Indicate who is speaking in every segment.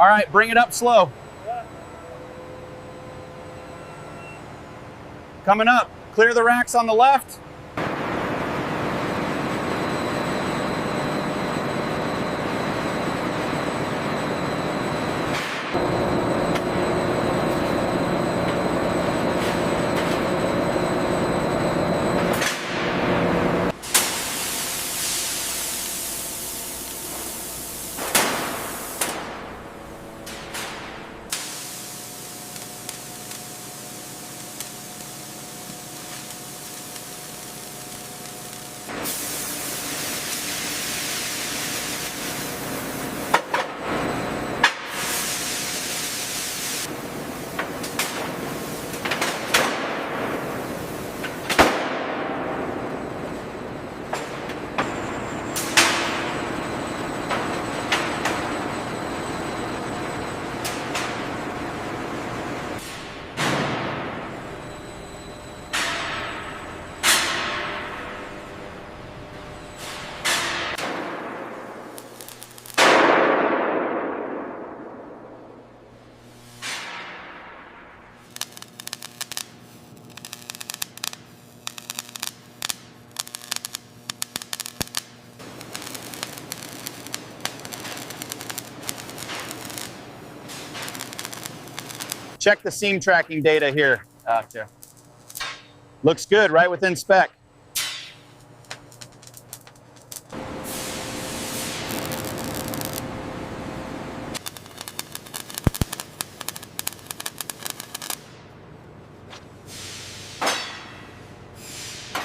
Speaker 1: All right, bring it up slow. Coming up, clear the racks on the left. Check the seam tracking data here. Looks good, right within spec.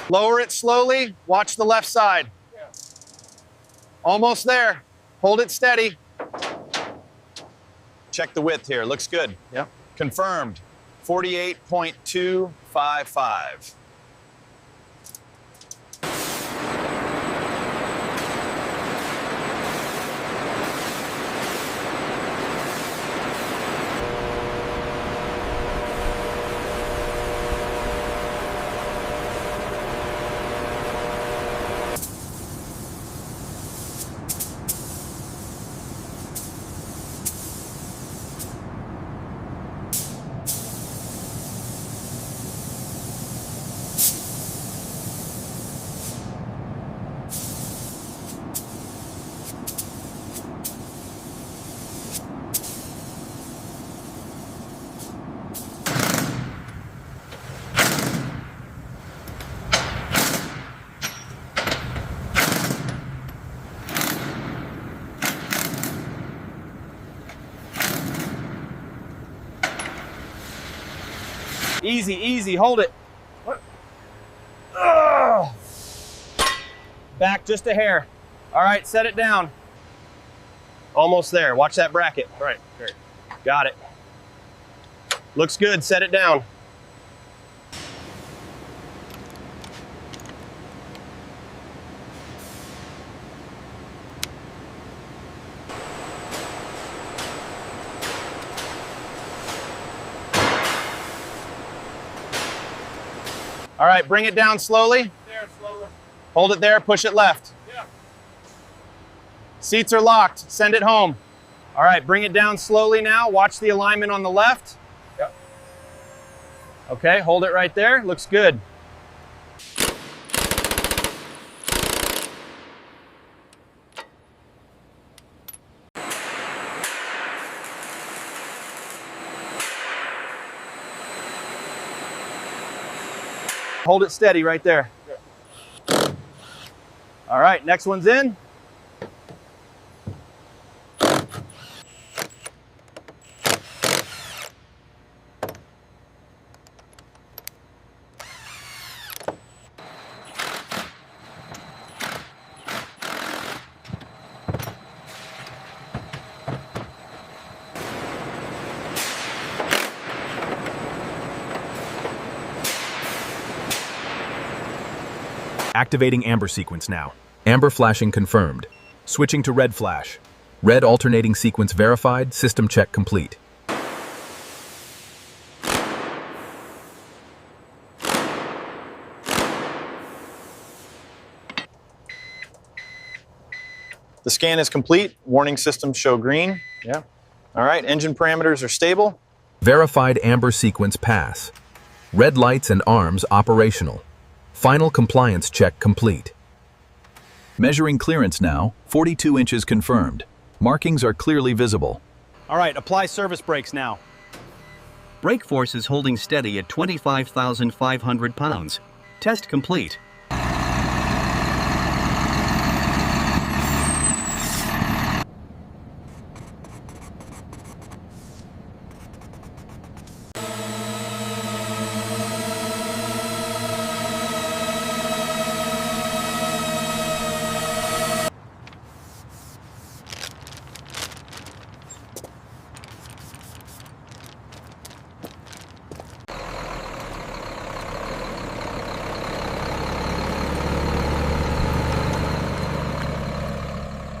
Speaker 1: Lower it slowly, watch the left side. Almost there, hold it steady. Check the width here, looks good. Yep. Confirmed, 48.255. Easy, easy, hold it. Ugh. Back just a hair. All right, set it down. Almost there, watch that bracket. All right, great. Got it. Looks good, set it down. All right, bring it down slowly.
Speaker 2: There, slowly.
Speaker 1: Hold it there, push it left.
Speaker 2: Yeah.
Speaker 1: Seats are locked, send it home. All right, bring it down slowly now. Watch the alignment on the left.
Speaker 2: Yep.
Speaker 1: Okay, hold it right there, looks good. Hold it steady right there. All right, next one's in.
Speaker 3: Activating amber sequence now. Amber flashing confirmed. Switching to red flash. Red alternating sequence verified, system check complete.
Speaker 1: The scan is complete. Warning systems show green. Yeah. All right, engine parameters are stable.
Speaker 3: Verified amber sequence pass. Red lights and arms operational. Final compliance check complete. Measuring clearance now, 42 inches confirmed. Markings are clearly visible.
Speaker 1: All right, apply service brakes now.
Speaker 2: Brake force is holding steady at 25,500 pounds. Test complete.